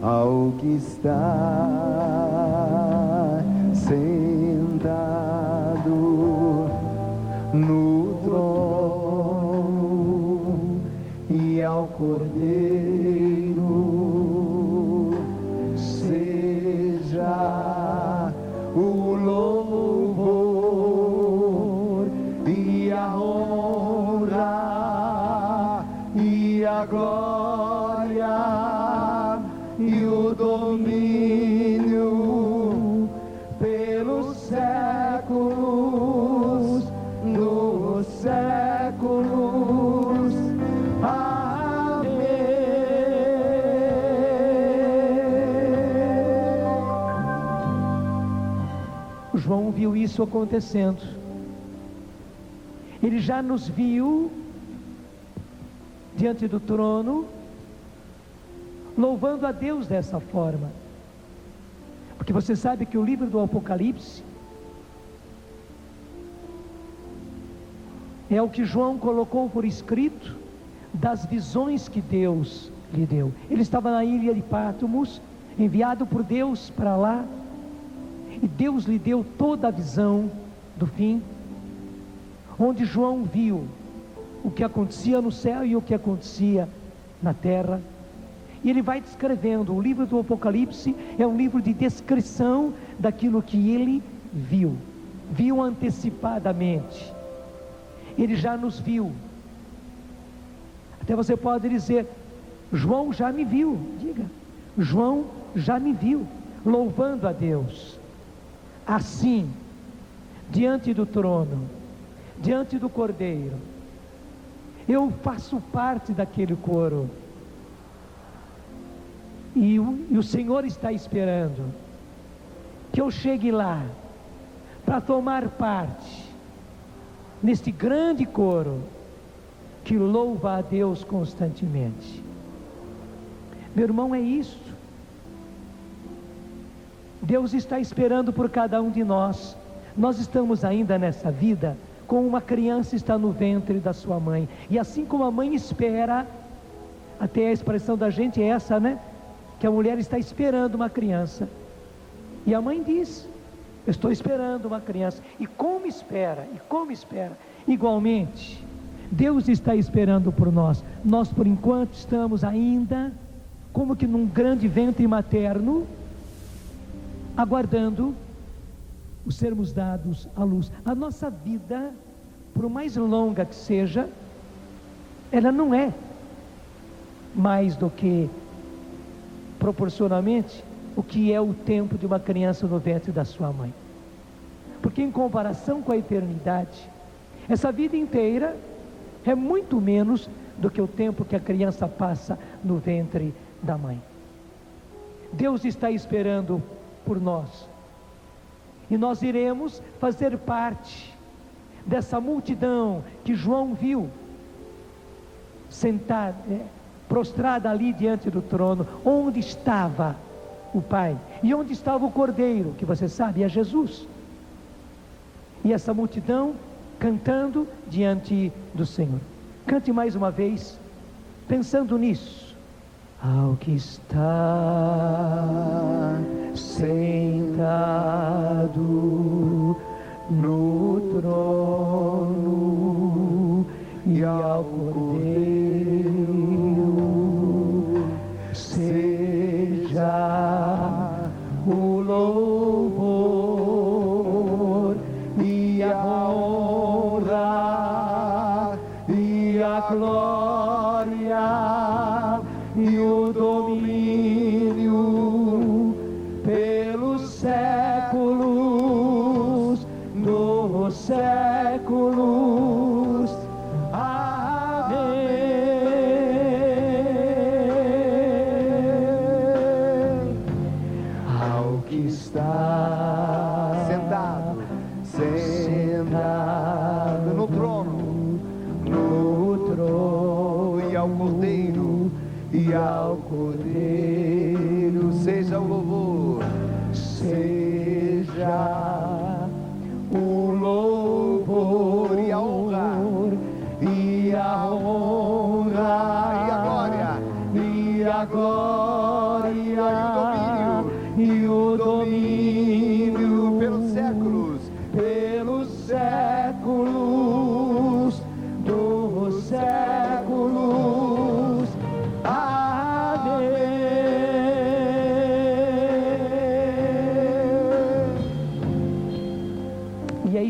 ao que está sentado no trono e ao Cordeiro seja o louvor e a honra e a glória e o domínio pelos séculos dos séculos. Amém. João viu isso acontecendo. Ele já nos viu diante do trono, louvando a Deus dessa forma. Porque você sabe que o livro do Apocalipse é o que João colocou por escrito das visões que Deus lhe deu. Ele estava na ilha de Patmos, enviado por Deus para lá, e Deus lhe deu toda a visão do fim, onde João viu o que acontecia no céu e o que acontecia na terra. E ele vai descrevendo. O livro do Apocalipse é um livro de descrição daquilo que ele viu antecipadamente. Ele já nos viu. Até você pode dizer: João já me viu. Diga: João já me viu louvando a Deus assim, diante do trono, diante do Cordeiro. Eu faço parte daquele coro, e o Senhor está esperando que eu chegue lá para tomar parte neste grande coro que louva a Deus constantemente. Meu irmão, é isso. Deus está esperando por cada um de nós. Nós estamos ainda nessa vida como uma criança está no ventre da sua mãe, e assim como a mãe espera, até a expressão da gente é essa, né? Que a mulher está esperando uma criança, e a mãe diz: eu estou esperando uma criança. E como espera, igualmente Deus está esperando por nós. Nós por enquanto estamos ainda como que num grande ventre materno, aguardando o sermos dados à luz. A nossa vida, por mais longa que seja, ela não é mais do que proporcionalmente o que é o tempo de uma criança no ventre da sua mãe. Porque em comparação com a eternidade, essa vida inteira é muito menos do que o tempo que a criança passa no ventre da mãe. Deus está esperando por nós, e nós iremos fazer parte dessa multidão que João viu sentada, prostrada ali diante do trono, onde estava o Pai e onde estava o Cordeiro, que você sabe é Jesus. E essa multidão cantando diante do Senhor. Cante mais uma vez, pensando nisso. Ao que está sentado no trono e ao Cordeiro seja o louvor e a honra e a glória e o domínio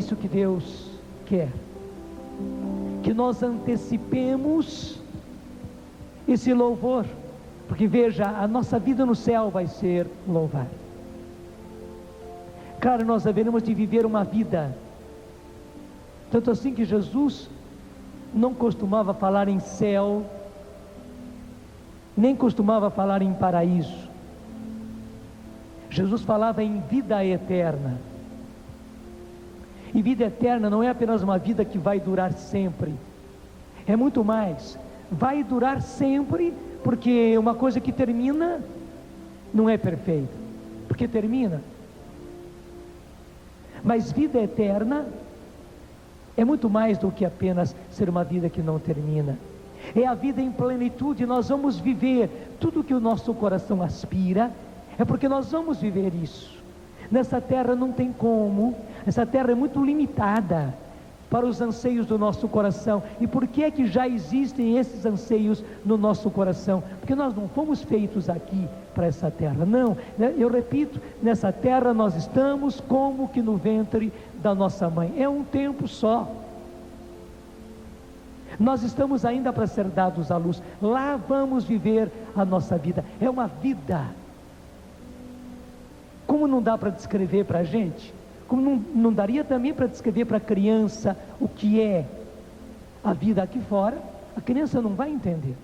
isso que Deus quer, que nós antecipemos esse louvor, porque veja, a nossa vida no céu vai ser louvar. Claro, nós haveremos de viver uma vida, tanto assim que Jesus não costumava falar em céu, nem costumava falar em paraíso. Jesus falava em vida eterna. E vida eterna não é apenas uma vida que vai durar sempre, é muito mais. Vai durar sempre, porque uma coisa que termina não é perfeita, porque termina. Mas vida eterna é muito mais do que apenas ser uma vida que não termina. É a vida em plenitude. Nós vamos viver tudo que o nosso coração aspira, é porque nós vamos viver isso. Nessa terra não tem como, essa terra é muito limitada para os anseios do nosso coração. E por que é que já existem esses anseios no nosso coração? Porque nós não fomos feitos aqui para essa terra, não. Eu repito, nessa terra nós estamos como que no ventre da nossa mãe, é um tempo só. Nós estamos ainda para ser dados à luz, lá vamos viver a nossa vida, é uma vida. Como não dá para descrever para a gente, como não daria também para descrever para a criança o que é a vida aqui fora, a criança não vai entender.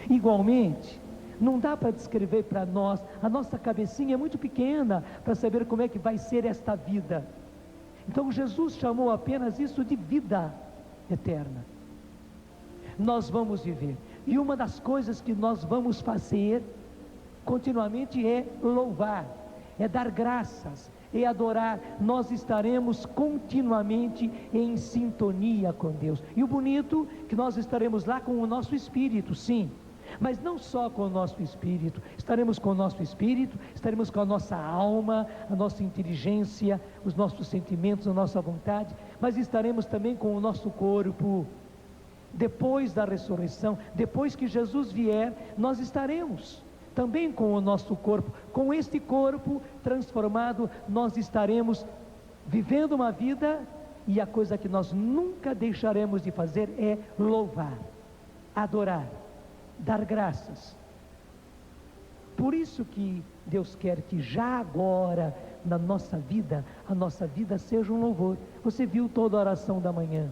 Igualmente, não dá para descrever para nós, a nossa cabecinha é muito pequena para saber como é que vai ser esta vida. Então Jesus chamou apenas isso de vida eterna. Nós vamos viver, e uma das coisas que nós vamos fazer continuamente é louvar, é dar graças, é adorar. Nós estaremos continuamente em sintonia com Deus, e o bonito é que nós estaremos lá com o nosso espírito, sim, mas não só com o nosso espírito, estaremos com o nosso espírito, estaremos com a nossa alma, a nossa inteligência, os nossos sentimentos, a nossa vontade, mas estaremos também com o nosso corpo. Depois da ressurreição, depois que Jesus vier, nós estaremos também com o nosso corpo. Com este corpo transformado, nós estaremos vivendo uma vida, e a coisa que nós nunca deixaremos de fazer é louvar, adorar, dar graças. Por isso que Deus quer que já agora, na nossa vida, a nossa vida seja um louvor. Você viu toda a oração da manhã.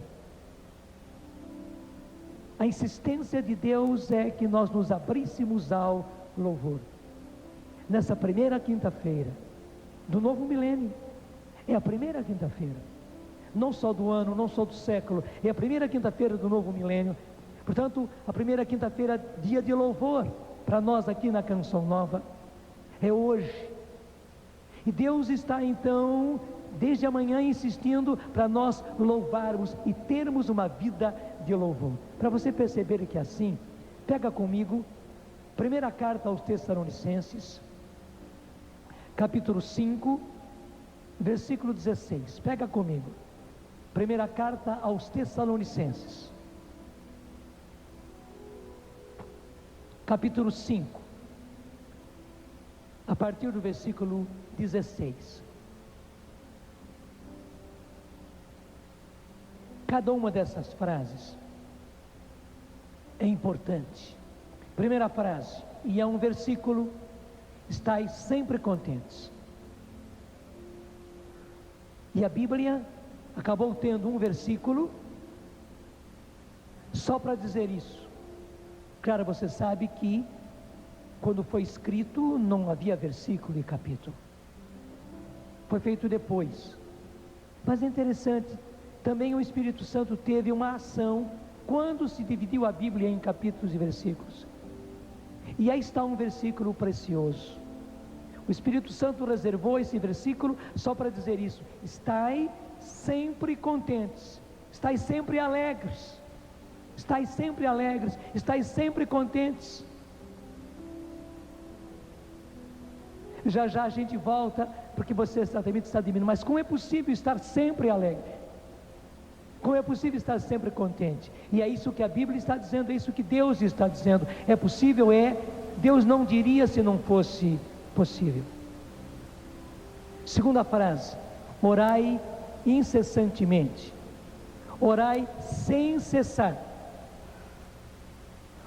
A insistência de Deus é que nós nos abríssemos ao louvor. Nessa primeira quinta-feira do novo milênio, é a primeira quinta-feira, não só do ano, não só do século, é a primeira quinta-feira do novo milênio. Portanto, a primeira quinta-feira, dia de louvor, para nós aqui na Canção Nova, é hoje. E Deus está então, desde amanhã, insistindo para nós louvarmos e termos uma vida de louvor. Para você perceber que é assim, pega comigo, primeira carta aos Tessalonicenses, capítulo 5, versículo 16, pega comigo, primeira carta aos Tessalonicenses, capítulo 5, a partir do versículo 16. Cada uma dessas frases é importante. Primeira frase, e é um versículo: estais sempre contentes. E a Bíblia acabou tendo um versículo só para dizer isso. Claro, você sabe que quando foi escrito não havia versículo e capítulo, foi feito depois. Mas é interessante, também o Espírito Santo teve uma ação quando se dividiu a Bíblia em capítulos e versículos. E aí está um versículo precioso. O Espírito Santo reservou esse versículo só para dizer isso: estai sempre contentes, estai sempre alegres, estai sempre alegres, estai sempre contentes. Já já a gente volta, porque você certamente está diminuindo, mas como é possível estar sempre alegre? Como é possível estar sempre contente? E é isso que a Bíblia está dizendo, é isso que Deus está dizendo. É possível? É. Deus não diria se não fosse possível. Segunda frase: orai incessantemente, orai sem cessar.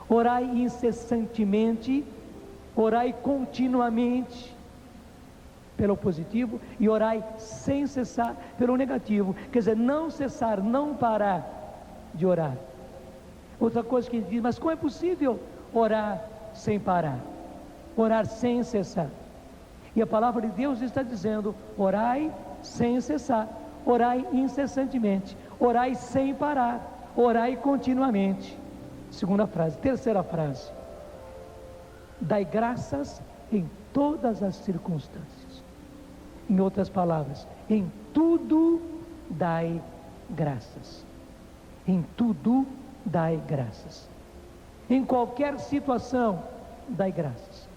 Orai incessantemente, orai continuamente, pelo positivo, e orai sem cessar, pelo negativo. Quer dizer, não cessar, não parar de orar. Outra coisa que ele diz, mas como é possível orar sem parar? Orar sem cessar. E a palavra de Deus está dizendo, orai sem cessar, orai incessantemente, orai sem parar, orai continuamente. Segunda frase. Terceira frase, dai graças em todas as circunstâncias. Em outras palavras, em tudo dai graças. Em tudo dai graças. Em qualquer situação, dai graças.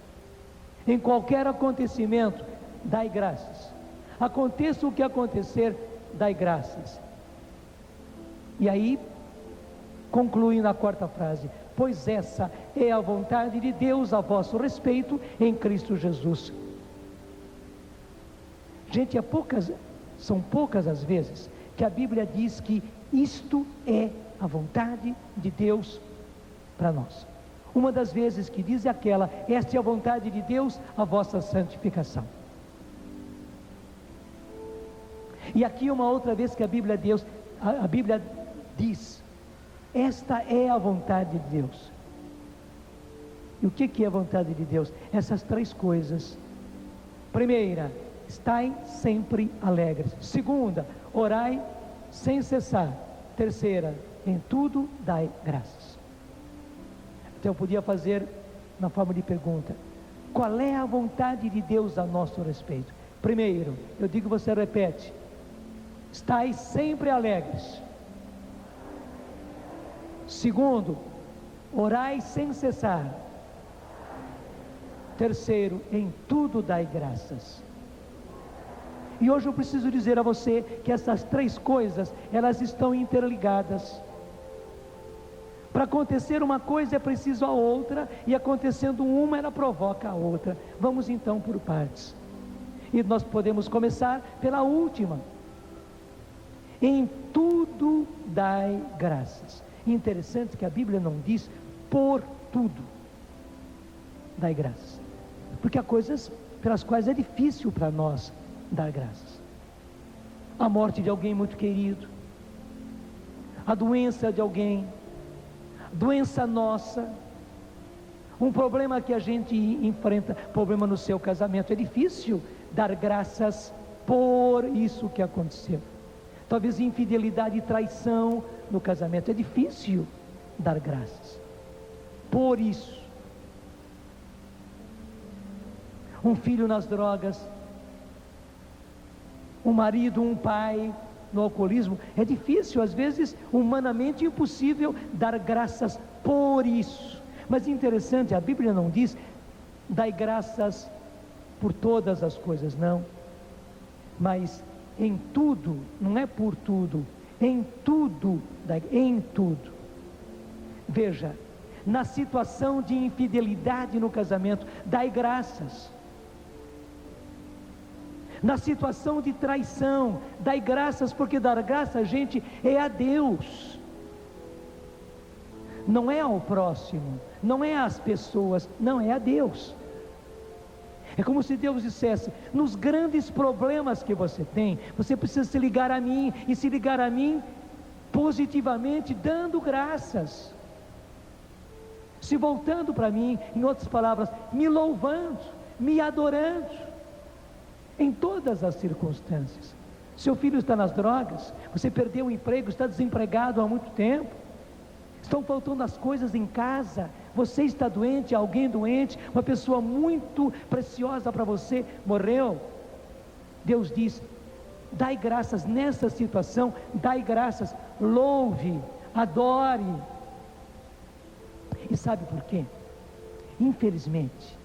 Em qualquer acontecimento, dai graças. Aconteça o que acontecer, dai graças. E aí, conclui na quarta frase, pois essa é a vontade de Deus a vosso respeito em Cristo Jesus. Gente, são poucas as vezes que a Bíblia diz que isto é a vontade de Deus para nós. Uma das vezes que diz é aquela, esta é a vontade de Deus, a vossa santificação. E aqui uma outra vez que a Bíblia diz, esta é a vontade de Deus. E o que é a vontade de Deus? Essas três coisas. Primeira, estai sempre alegres. Segunda, orai sem cessar. Terceira, em tudo dai graças. Então eu podia fazer na forma de pergunta, qual é a vontade de Deus a nosso respeito? Primeiro, eu digo, você repete, estai sempre alegres. Segundo, orai sem cessar. Terceiro, em tudo dai graças. E hoje eu preciso dizer a você que essas três coisas, elas estão interligadas. Para acontecer uma coisa é preciso a outra, e acontecendo uma, ela provoca a outra. Vamos então por partes. E nós podemos começar pela última. Em tudo dai graças. Interessante que a Bíblia não diz por tudo dai graças, porque há coisas pelas quais é difícil para nós dar graças. A morte de alguém muito querido, a doença de alguém, doença nossa, um problema que a gente enfrenta, problema no seu casamento, é difícil dar graças por isso que aconteceu. Talvez infidelidade e traição no casamento, é difícil dar graças por isso. Um filho nas drogas, um marido, um pai no alcoolismo, é difícil, às vezes humanamente impossível dar graças por isso. Mas interessante, a Bíblia não diz dai graças por todas as coisas, não, mas em tudo, não é por tudo, em tudo, em tudo. Veja, na situação de infidelidade no casamento, dai graças. Na situação de traição, dai graças, porque dar graça, gente, é a Deus, não é ao próximo, não é às pessoas, não, é a Deus. É como se Deus dissesse, nos grandes problemas que você tem, você precisa se ligar a mim, e se ligar a mim positivamente, dando graças, se voltando para mim, em outras palavras, me louvando, me adorando, em todas as circunstâncias. Seu filho está nas drogas, você perdeu o emprego, está desempregado há muito tempo, estão faltando as coisas em casa, você está doente, alguém doente, uma pessoa muito preciosa para você morreu. Deus diz, dai graças nessa situação, dai graças, louve, adore. E sabe por quê? Infelizmente,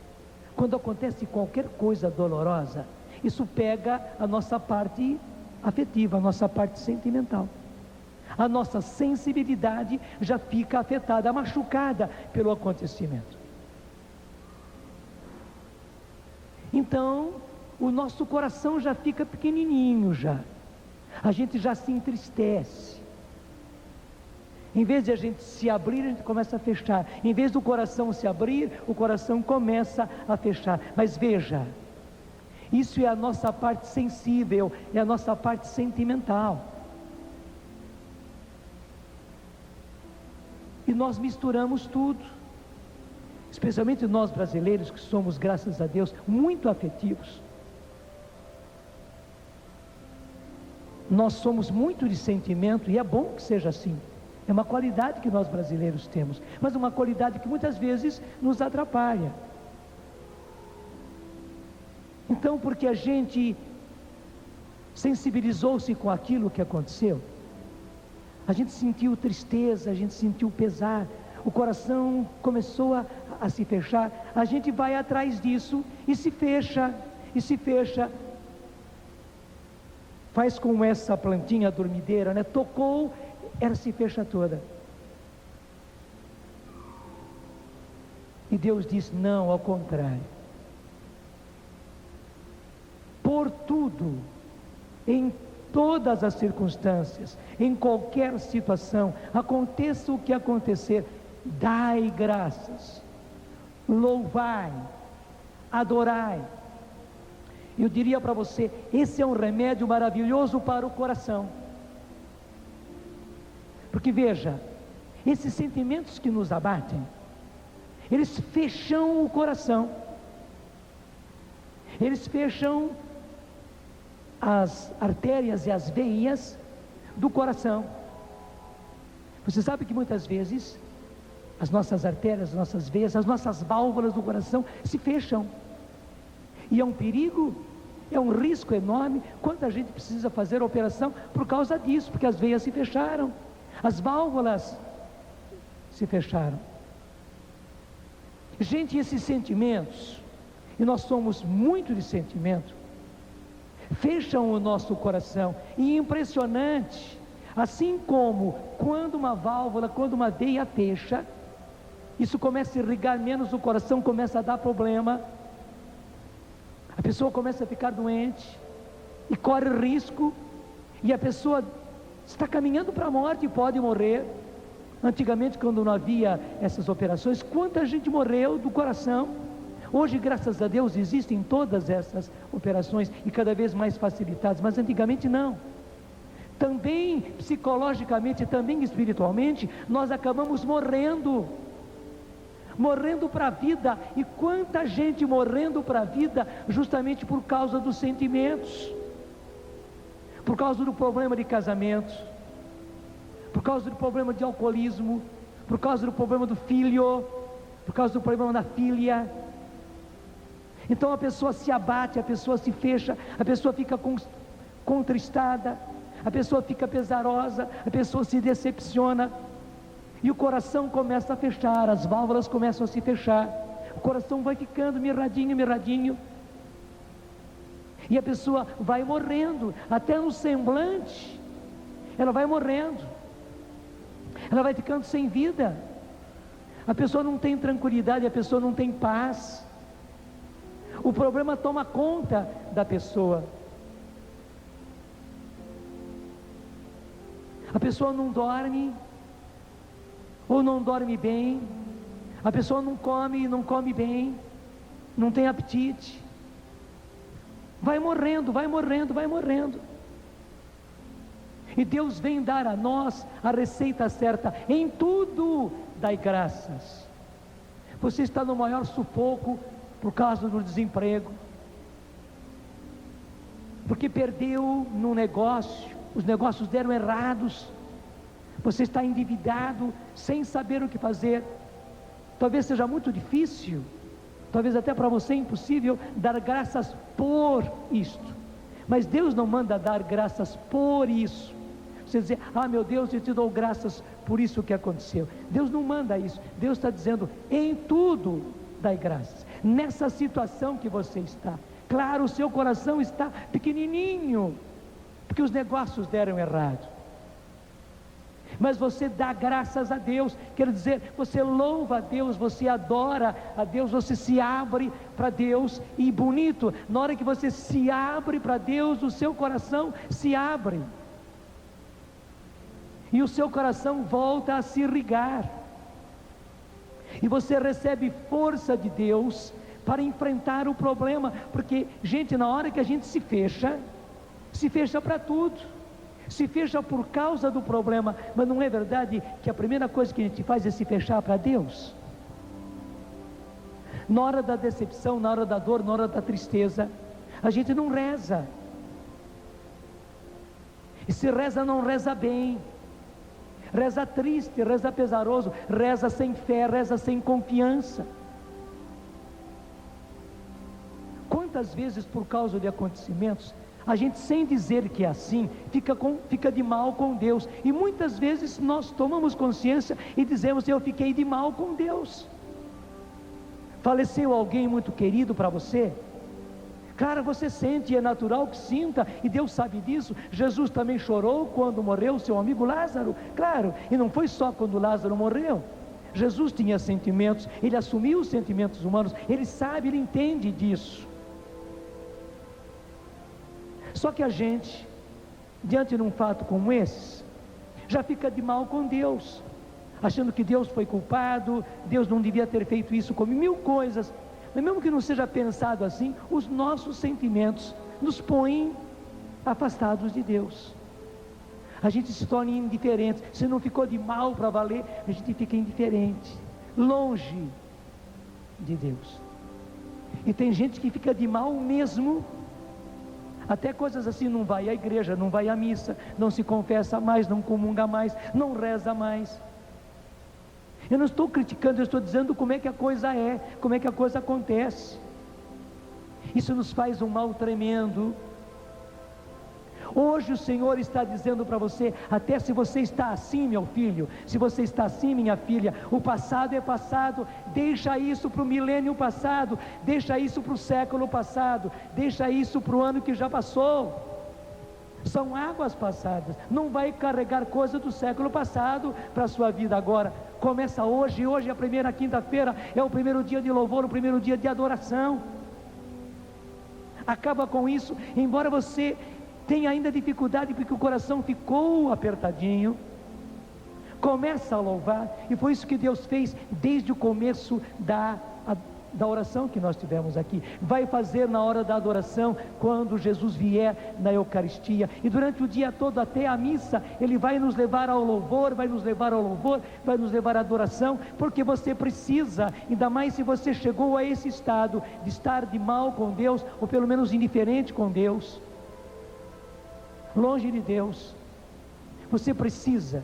quando acontece qualquer coisa dolorosa, isso pega a nossa parte afetiva, a nossa parte sentimental. A nossa sensibilidade já fica afetada, machucada pelo acontecimento. Então, o nosso coração já fica pequenininho já. a gente já se entristece. Em vez de a gente se abrir, a gente começa a fechar. Em vez do coração se abrir, o coração começa a fechar. Mas veja, isso é a nossa parte sensível, é a nossa parte sentimental. E nós misturamos tudo. Especialmente nós brasileiros, que somos, graças a Deus, muito afetivos. Nós somos muito de sentimento, e é bom que seja assim. É uma qualidade que nós brasileiros temos, mas uma qualidade que muitas vezes nos atrapalha. Então, porque a gente sensibilizou-se com aquilo que aconteceu, a gente sentiu tristeza, a gente sentiu pesar, o coração começou a se fechar, a gente vai atrás disso e se fecha, faz como essa plantinha dormideira, né? Tocou, ela se fecha toda. E Deus diz: não, ao contrário. Por tudo, em todas as circunstâncias, em qualquer situação, aconteça o que acontecer, dai graças, louvai, adorai. Eu diria para você, esse é um remédio maravilhoso para o coração. Porque veja, esses sentimentos que nos abatem, eles fecham o coração, eles fecham as artérias e as veias do coração. Você sabe que muitas vezes as nossas artérias, as nossas veias, as nossas válvulas do coração se fecham, e é um perigo, é um risco enorme. Quanta gente precisa fazer a operação por causa disso, porque as veias se fecharam, as válvulas se fecharam. Gente, esses sentimentos, e nós somos muito de sentimento, fecham o nosso coração. E impressionante, assim como quando uma válvula, quando uma veia fecha, isso começa a irrigar menos o coração, começa a dar problema, a pessoa começa a ficar doente e corre risco, e a pessoa está caminhando para a morte e pode morrer. Antigamente, quando não havia essas operações, quanta gente morreu do coração. Hoje, graças a Deus, existem todas essas operações e cada vez mais facilitadas, mas antigamente não. Também psicologicamente, também espiritualmente, nós acabamos morrendo para a vida. E quanta gente morrendo para a vida justamente por causa dos sentimentos, por causa do problema de casamento, por causa do problema de alcoolismo, por causa do problema do filho, por causa do problema da filha. Então a pessoa se abate, a pessoa se fecha, a pessoa fica contristada, a pessoa fica pesarosa, a pessoa se decepciona, e o coração começa a fechar, as válvulas começam a se fechar, o coração vai ficando mirradinho, e a pessoa vai morrendo, até no semblante, ela vai morrendo, ela vai ficando sem vida, a pessoa não tem tranquilidade, a pessoa não tem paz, o problema toma conta da pessoa, a pessoa não dorme, ou não dorme bem, a pessoa não come bem, não tem apetite, vai morrendo, e Deus vem dar a nós a receita certa. Em tudo dai graças. Você está no maior sufoco por causa do desemprego, porque perdeu no negócio, os negócios deram errados, você está endividado, sem saber o que fazer. Talvez seja muito difícil, talvez até para você impossível dar graças por isto, mas Deus não manda dar graças por isso. Você dizer: ah, meu Deus, eu te dou graças por isso que aconteceu. Deus não manda isso. Deus está dizendo: em tudo dai graças. Nessa situação que você está, claro, o seu coração está pequenininho, porque os negócios deram errado, mas você dá graças a Deus, quer dizer, você louva a Deus, você adora a Deus, você se abre para Deus. E bonito, na hora que você se abre para Deus, o seu coração se abre. e o seu coração volta a se irrigar, e você recebe força de Deus para enfrentar o problema, porque, gente, na hora que a gente se fecha para tudo, se fecha por causa do problema, mas não é verdade que a primeira coisa que a gente faz é se fechar para Deus? Na hora da decepção, na hora da dor, na hora da tristeza, a gente não reza, e se reza, não reza bem, reza triste, reza pesaroso, reza sem fé, reza sem confiança. Quantas vezes, por causa de acontecimentos, a gente, sem dizer que é assim, fica de mal com Deus, e muitas vezes nós tomamos consciência e dizemos: eu fiquei de mal com Deus. Faleceu alguém muito querido para você? Claro, você sente, é natural que sinta, e Deus sabe disso. Jesus também chorou quando morreu seu amigo Lázaro, claro, e não foi só quando Lázaro morreu. Jesus tinha sentimentos, ele assumiu os sentimentos humanos, ele sabe, ele entende disso. Só que a gente, diante de um fato como esse, já fica de mal com Deus, achando que Deus foi culpado, Deus não devia ter feito isso, como mil coisas. Mas mesmo que não seja pensado assim, os nossos sentimentos nos põem afastados de Deus. A gente se torna indiferente. Se não ficou de mal para valer, a gente fica indiferente, longe de Deus. E tem gente que fica de mal mesmo, até coisas assim: não vai à igreja, não vai à missa, não se confessa mais, não comunga mais, não reza mais. Eu não estou criticando, eu estou dizendo como é que a coisa é, como é que a coisa acontece. Isso nos faz um mal tremendo. Hoje o Senhor está dizendo para você: até se você está assim, meu filho, se você está assim, minha filha, o passado é passado, deixa isso para o milênio passado, deixa isso para o século passado, deixa isso para o ano que já passou. São águas passadas, não vai carregar coisa do século passado para a sua vida agora. Começa hoje, hoje é a primeira quinta-feira, é o primeiro dia de louvor, o primeiro dia de adoração. Acaba com isso, embora você tenha ainda dificuldade, porque o coração ficou apertadinho, começa a louvar, e foi isso que Deus fez desde o começo da oração que nós tivemos aqui. Vai fazer na hora da adoração, quando Jesus vier na Eucaristia, e durante o dia todo até a missa, Ele vai nos levar ao louvor, vai nos levar ao louvor, vai nos levar à adoração, porque você precisa, ainda mais se você chegou a esse estado de estar de mal com Deus, ou pelo menos indiferente com Deus, longe de Deus. Você precisa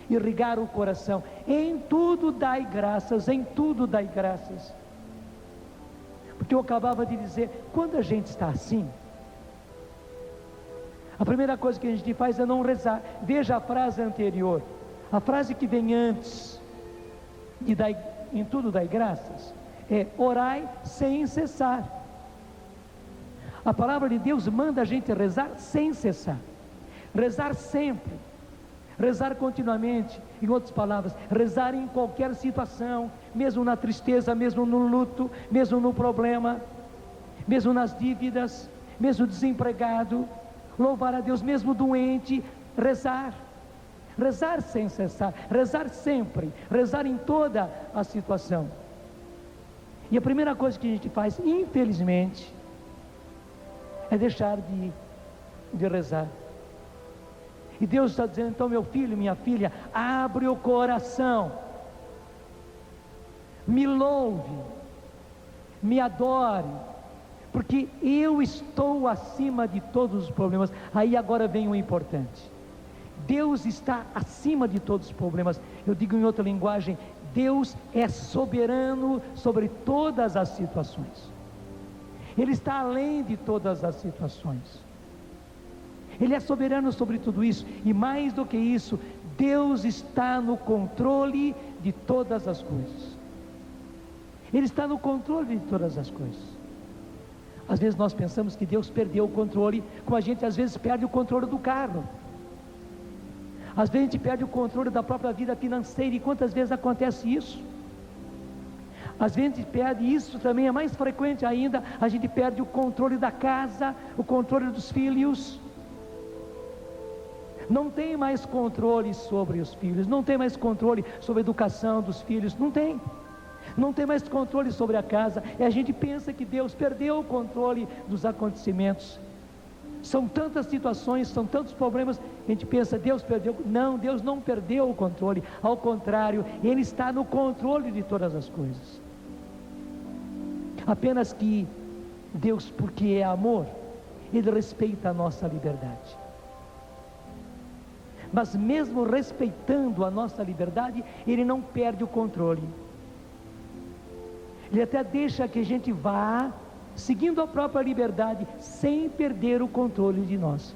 irrigar o coração. Em tudo dai graças, em tudo dai graças. Porque eu acabava de dizer, quando a gente está assim, a primeira coisa que a gente faz é não rezar. Veja a frase anterior, a frase que vem antes de em tudo dai graças, é: orai sem cessar. A palavra de Deus manda a gente rezar sem cessar, rezar sempre, rezar continuamente. Em outras palavras, rezar em qualquer situação, mesmo na tristeza, mesmo no luto, mesmo no problema, mesmo nas dívidas, mesmo desempregado, louvar a Deus, mesmo doente, rezar sem cessar, rezar sempre, rezar em toda a situação. E a primeira coisa que a gente faz, infelizmente, é deixar de rezar. E Deus está dizendo: então, meu filho, minha filha, abre o coração, me louve, me adore, porque eu estou acima de todos os problemas. Aí agora vem o importante: Deus está acima de todos os problemas. Eu digo em outra linguagem: Deus é soberano sobre todas as situações. Ele está além de todas as situações. Ele é soberano sobre tudo isso, e mais do que isso, Deus está no controle de todas as coisas. Ele está no controle de todas as coisas. Às vezes nós pensamos que Deus perdeu o controle, como a gente às vezes perde o controle do carro. Às vezes a gente perde o controle da própria vida financeira, e quantas vezes acontece isso? Às vezes a gente perde, isso também é mais frequente ainda, a gente perde o controle da casa, o controle dos filhos. não tem mais controle sobre os filhos, não tem mais controle sobre a educação dos filhos, não tem mais controle sobre a casa. E a gente pensa que Deus perdeu o controle dos acontecimentos. São tantas situações, são tantos problemas, a gente pensa, Deus perdeu. Não, Deus não perdeu o controle, ao contrário, Ele está no controle de todas as coisas. Apenas que Deus, porque é amor, Ele respeita a nossa liberdade. Mas mesmo respeitando a nossa liberdade, Ele não perde o controle. Ele até deixa que a gente vá seguindo a própria liberdade, sem perder o controle de nós,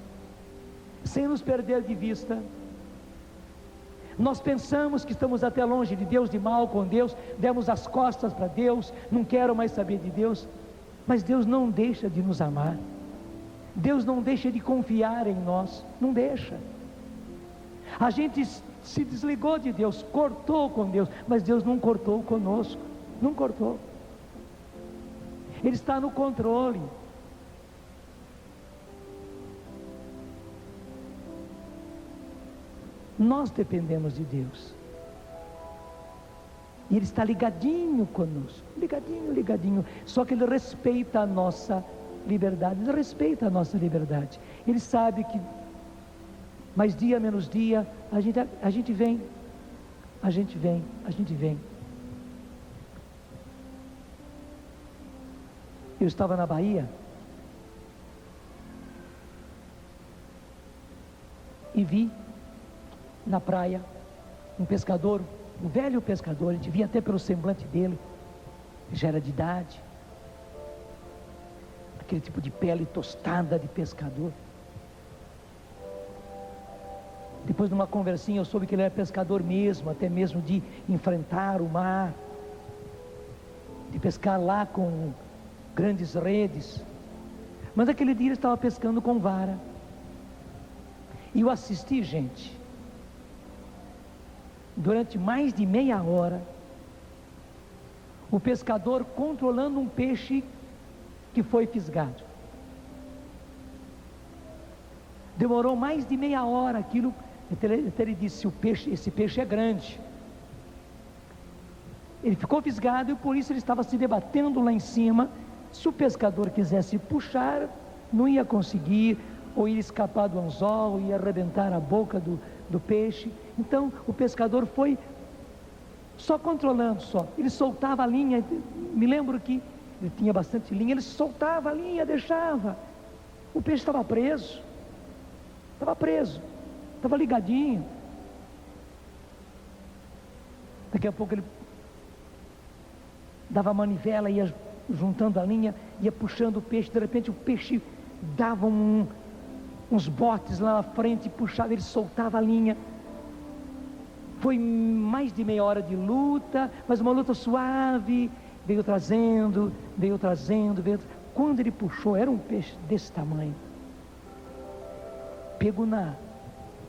sem nos perder de vista. Nós pensamos que estamos até longe de Deus, de mal com Deus, demos as costas para Deus, não quero mais saber de Deus. Mas Deus não deixa de nos amar, Deus não deixa de confiar em nós, não deixa. A gente se desligou de Deus, cortou com Deus, mas Deus não cortou conosco, não cortou. Ele está no controle. Nós dependemos de Deus, e Ele está ligadinho conosco, ligadinho, só que Ele respeita a nossa liberdade, Ele respeita a nossa liberdade. Ele sabe que mais dia menos dia, a gente vem. Eu estava na Bahia, e vi na praia um pescador, um velho pescador, a gente via até pelo semblante dele, já era de idade, aquele tipo de pele tostada de pescador. Depois de uma conversinha eu soube que ele era pescador mesmo, até mesmo de enfrentar o mar, de pescar lá com grandes redes. Mas aquele dia ele estava pescando com vara, e eu assisti, gente, durante mais de meia hora, o pescador controlando um peixe que foi fisgado. Demorou mais de meia hora aquilo. Ele disse, esse peixe é grande. Ele ficou fisgado e por isso ele estava se debatendo lá em cima. Se o pescador quisesse puxar, não ia conseguir, ou ia escapar do anzol, ia arrebentar a boca do peixe. Então o pescador foi só controlando, ele soltava a linha. Me lembro que ele tinha bastante linha, ele soltava a linha, deixava, o peixe estava preso, estava ligadinho. Daqui a pouco ele dava a manivela, ia juntando a linha, ia puxando o peixe. De repente o peixe dava uns botes lá na frente, puxava, ele soltava a linha. Foi mais de meia hora de luta, mas uma luta suave, veio trazendo. Quando ele puxou, era um peixe desse tamanho, pego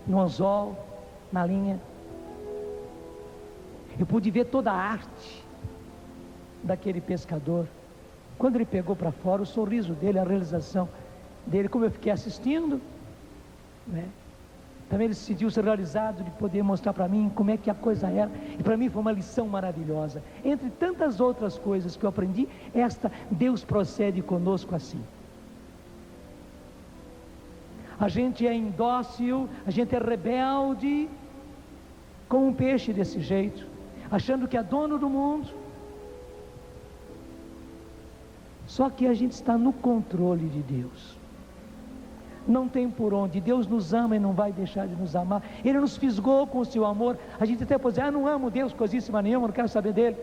no anzol, na linha. Eu pude ver toda a arte daquele pescador. Quando ele pegou para fora, o sorriso dele, a realização dele, como eu fiquei assistindo, né? Também ele se sentiu realizado de poder mostrar para mim como é que a coisa era. E para mim foi uma lição maravilhosa. Entre tantas outras coisas que eu aprendi, Deus procede conosco assim. A gente é indócil, a gente é rebelde, como um peixe desse jeito, achando que é dono do mundo. Só que a gente está no controle de Deus. Não tem por onde. Deus nos ama e não vai deixar de nos amar. Ele nos fisgou com o seu amor. A gente até pode dizer, não amo Deus coisíssima nenhuma, não quero saber dele.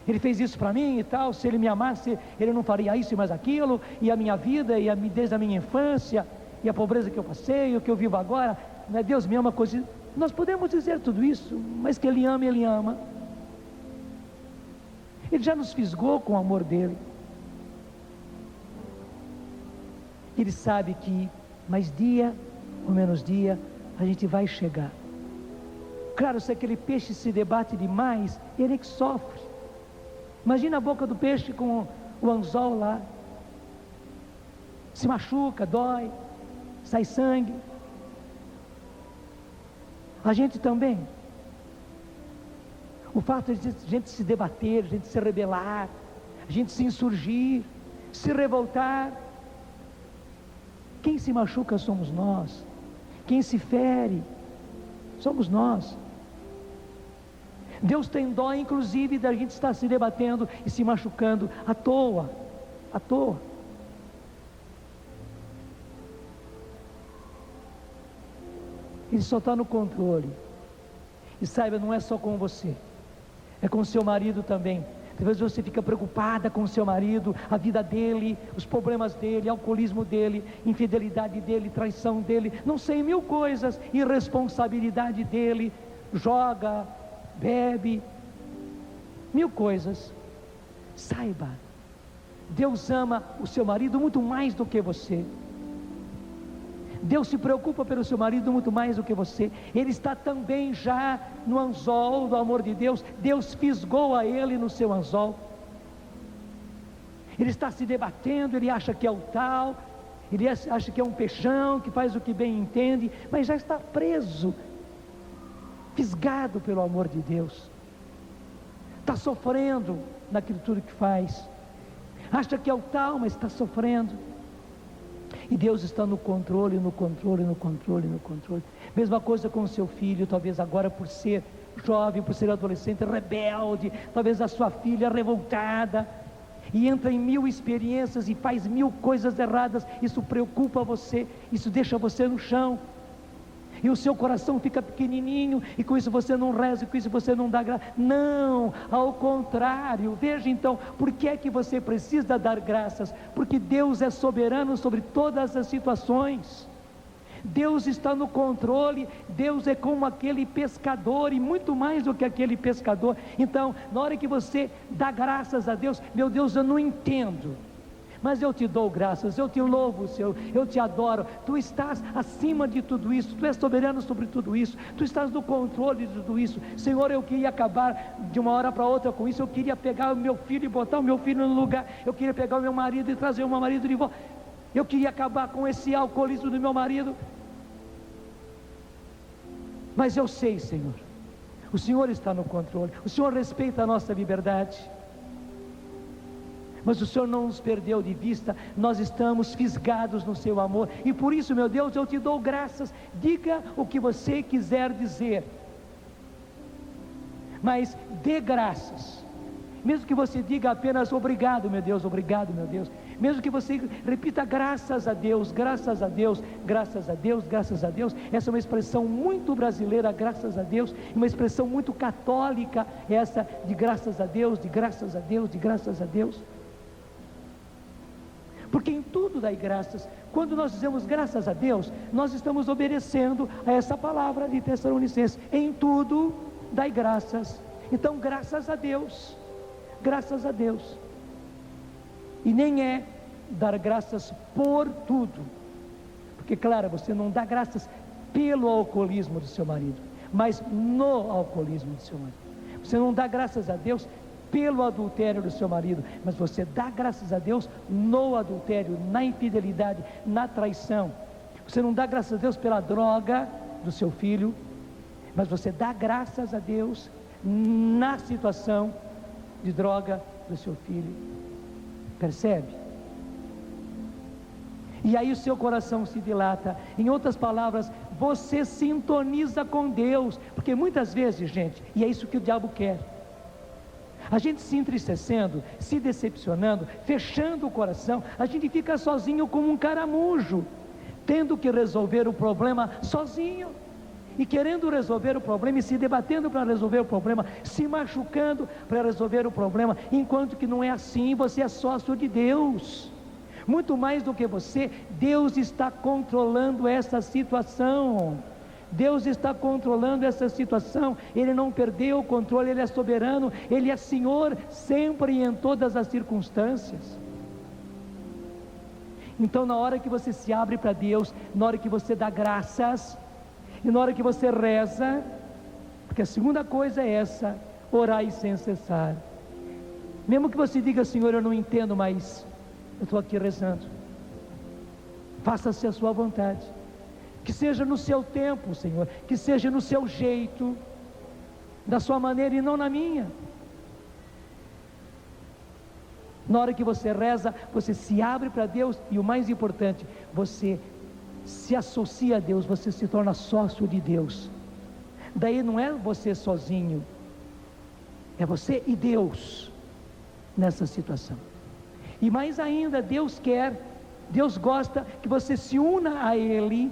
Ele fez isso para mim e tal. Se ele me amasse, ele não faria isso e mais aquilo. E a minha vida, desde a minha infância, e a pobreza que eu passei, o que eu vivo agora, né? Deus me ama coisíssima. Nós podemos dizer tudo isso, mas que Ele ama, Ele ama. Ele já nos fisgou com o amor dele. Ele sabe que mais dia ou menos dia a gente vai chegar. Claro, se aquele peixe se debate demais, ele é que sofre. Imagina a boca do peixe com o anzol lá, se machuca, dói, sai sangue. A gente também. O fato de a gente se debater, a gente se rebelar, a gente se insurgir, se revoltar. Quem se machuca somos nós. Quem se fere somos nós. Deus tem dó, inclusive, da gente estar se debatendo e se machucando à toa. À toa. Ele só está no controle. E saiba, não é só com você, é com o seu marido também. Talvez você fica preocupada com o seu marido, a vida dele, os problemas dele, alcoolismo dele, infidelidade dele, traição dele, não sei, mil coisas, irresponsabilidade dele, joga, bebe, mil coisas. Saiba, Deus ama o seu marido muito mais do que você. Deus se preocupa pelo seu marido muito mais do que você. Ele está também já no anzol do amor de Deus. Deus fisgou a ele no seu anzol. Ele está se debatendo, ele acha que é o tal, ele acha que é um peixão, que faz o que bem entende, mas já está preso, fisgado pelo amor de Deus. Está sofrendo naquilo tudo que faz. Acha que é o tal, mas está sofrendo. E Deus está no controle, no controle, no controle, no controle. Mesma coisa com o seu filho, talvez agora por ser jovem, por ser adolescente, rebelde, talvez a sua filha revoltada, e entra em mil experiências e faz mil coisas erradas. Isso preocupa você, isso deixa você no chão, e o seu coração fica pequenininho, e com isso você não reza, e com isso você não dá graça. Não, ao contrário. Veja então, por que é que você precisa dar graças? Porque Deus é soberano sobre todas as situações. Deus está no controle. Deus é como aquele pescador, e muito mais do que aquele pescador. Então, na hora que você dá graças a Deus, meu Deus, eu não entendo, mas eu te dou graças, eu te louvo, Senhor, eu te adoro. Tu estás acima de tudo isso, Tu és soberano sobre tudo isso, Tu estás no controle de tudo isso. Senhor, eu queria acabar de uma hora para outra com isso. Eu queria pegar o meu filho e botar o meu filho no lugar. Eu queria pegar o meu marido e trazer o meu marido de volta. Eu queria acabar com esse alcoolismo do meu marido. Mas eu sei, Senhor, o Senhor está no controle, o Senhor respeita a nossa liberdade. Mas o Senhor não nos perdeu de vista. Nós estamos fisgados no seu amor, e por isso, meu Deus, eu te dou graças. Diga o que você quiser dizer, mas dê graças. Mesmo que você diga apenas obrigado, meu Deus, obrigado, meu Deus. Mesmo que você repita graças a Deus, graças a Deus, graças a Deus, graças a Deus. Essa é uma expressão muito brasileira, graças a Deus, uma expressão muito católica, essa de graças a Deus, de graças a Deus, de graças a Deus. Porque em tudo dai graças. Quando nós dizemos graças a Deus, nós estamos obedecendo a essa palavra de Tessalonicenses. Em tudo dai graças. Então, graças a Deus, graças a Deus. E nem é dar graças por tudo, porque claro, você não dá graças pelo alcoolismo do seu marido, mas no alcoolismo do seu marido. Você não dá graças a Deus pelo adultério do seu marido, mas você dá graças a Deus no adultério, na infidelidade, na traição. Você não dá graças a Deus pela droga do seu filho, mas você dá graças a Deus na situação de droga do seu filho. Percebe? E aí o seu coração se dilata. Em outras palavras, você sintoniza com Deus, porque muitas vezes, gente, e é isso que o diabo quer, a gente se entristecendo, se decepcionando, fechando o coração, a gente fica sozinho como um caramujo, tendo que resolver o problema sozinho, e querendo resolver o problema, e se debatendo para resolver o problema, se machucando para resolver o problema, enquanto que não é assim. Você é sócio de Deus, muito mais do que você. Deus está controlando essa situação. Deus está controlando essa situação. Ele não perdeu o controle, Ele é soberano, Ele é Senhor sempre e em todas as circunstâncias. Então, na hora que você se abre para Deus, na hora que você dá graças, e na hora que você reza, porque a segunda coisa é essa: orai sem cessar. Mesmo que você diga: Senhor, eu não entendo, mas eu estou aqui rezando, faça-se a sua vontade. que seja no seu tempo, Senhor, que seja no seu jeito, da sua maneira e não na minha. Na hora que você reza, você se abre para Deus e o mais importante, você se associa a Deus, você se torna sócio de Deus. Daí não é você sozinho, é você e Deus nessa situação. E mais ainda, Deus gosta que você se una a Ele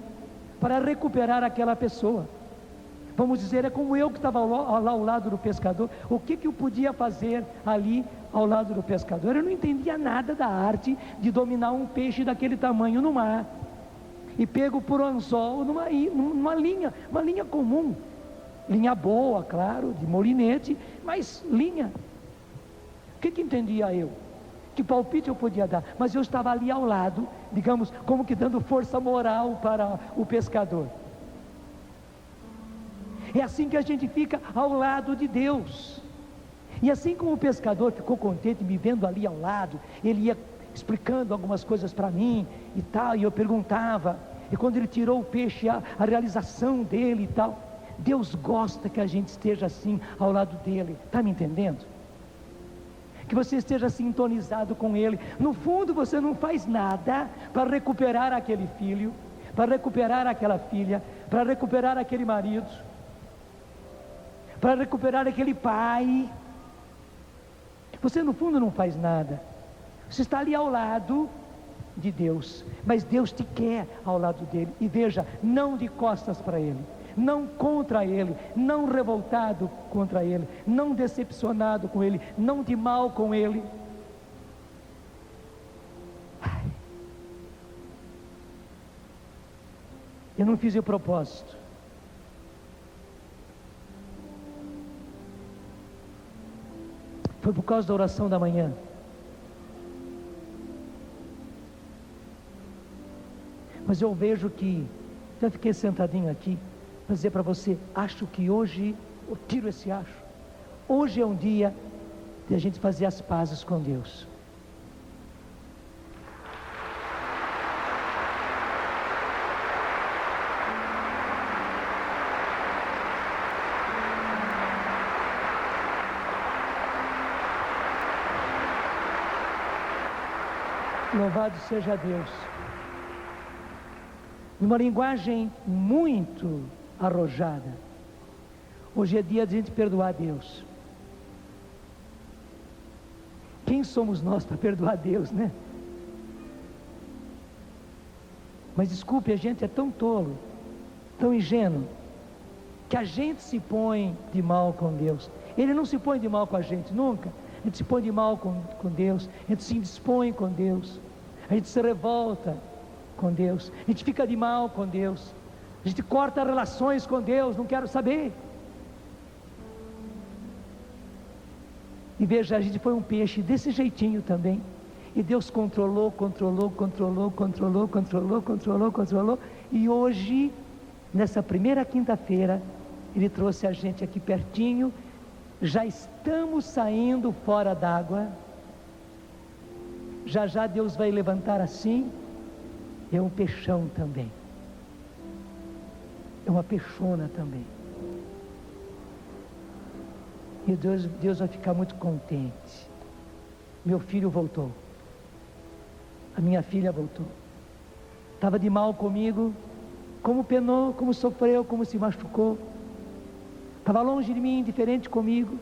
para recuperar aquela pessoa. Vamos dizer, é como eu que estava lá ao lado do pescador. O que eu podia fazer ali ao lado do pescador? Eu não entendia nada da arte de dominar um peixe daquele tamanho no mar, e pego por anzol numa linha, uma linha comum, linha boa, claro, de molinete, mas linha. O que entendia eu? Que palpite eu podia dar? Mas eu estava ali ao lado, digamos, como que dando força moral para o pescador. É assim que a gente fica ao lado de Deus. E assim como o pescador ficou contente me vendo ali ao lado, ele ia explicando algumas coisas para mim e tal, e eu perguntava, e quando ele tirou o peixe, a realização dele e tal. Deus gosta que a gente esteja assim ao lado dele, está me entendendo? Que você esteja sintonizado com Ele. No fundo você não faz nada para recuperar aquele filho, para recuperar aquela filha, para recuperar aquele marido, para recuperar aquele pai. Você no fundo não faz nada, você está ali ao lado de Deus, mas Deus te quer ao lado dele. E veja, não de costas para Ele, não contra Ele, não revoltado contra Ele, não decepcionado com Ele, não de mal com Ele. Eu não fiz o propósito. Foi por causa da oração da manhã. Mas eu vejo que, já fiquei sentadinho aqui, para dizer para você, acho que hoje, eu tiro esse acho, hoje é um dia de a gente fazer as pazes com Deus. Louvado seja Deus. Numa linguagem muito arrojada, hoje é dia de a gente perdoar Deus. Quem somos nós para perdoar Deus, né? Mas desculpe, a gente é tão tolo, tão ingênuo, que a gente se põe de mal com Deus. Ele não se põe de mal com a gente, nunca. A gente se põe de mal com Deus, a gente se indispõe com Deus, a gente se revolta com Deus, a gente fica de mal com Deus, a gente corta relações com Deus, não quero saber. E veja, a gente foi um peixe desse jeitinho também, e Deus controlou, e hoje, nessa primeira quinta-feira, Ele trouxe a gente aqui pertinho, já estamos saindo fora d'água, já Deus vai levantar assim, é um peixão também, é uma peixona também, e Deus vai ficar muito contente. Meu filho voltou, a minha filha voltou, estava de mal comigo, como penou, como sofreu, como se machucou, estava longe de mim, indiferente comigo,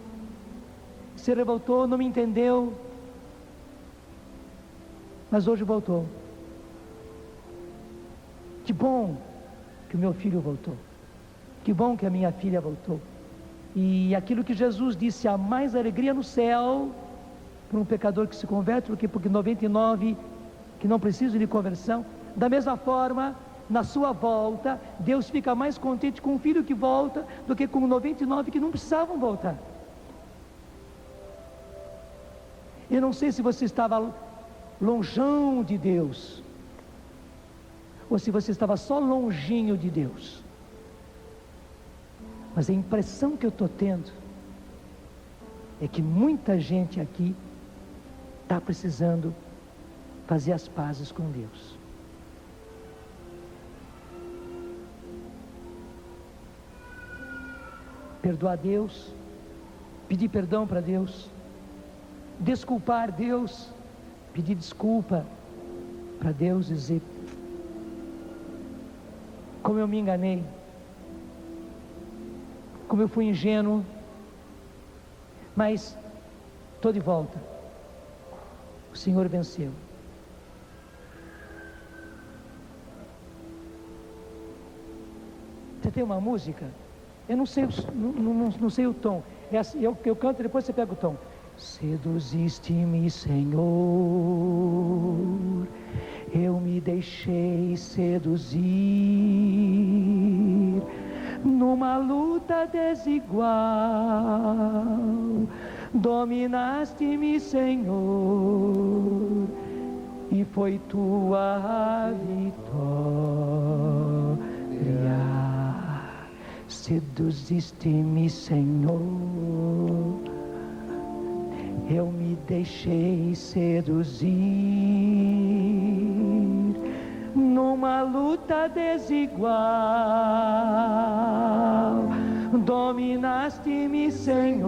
se revoltou, não me entendeu, mas hoje voltou. Que bom que o meu filho voltou, que bom que a minha filha voltou. E aquilo que Jesus disse, há mais alegria no céu para um pecador que se converte, porque 99 que não precisam de conversão. Da mesma forma, na sua volta, Deus fica mais contente com um filho que volta do que com 99 que não precisavam voltar. Eu não sei se você estava lonjão de Deus, ou se você estava só longinho de Deus, mas a impressão que eu estou tendo é que muita gente aqui está precisando fazer as pazes com Deus. perdoar Deus, pedir perdão para Deus, desculpar Deus, pedir desculpa para Deus, dizer como eu me enganei, como eu fui ingênuo, mas estou de volta. O Senhor venceu. Você tem uma música? Eu não sei, não sei o tom. Eu canto e depois você pega o tom. Seduziste-me, Senhor, eu me deixei seduzir numa luta desigual. Dominaste-me, Senhor, e foi tua vitória. Seduziste-me, Senhor, eu me deixei seduzir numa luta desigual. Dominaste-me, Senhor,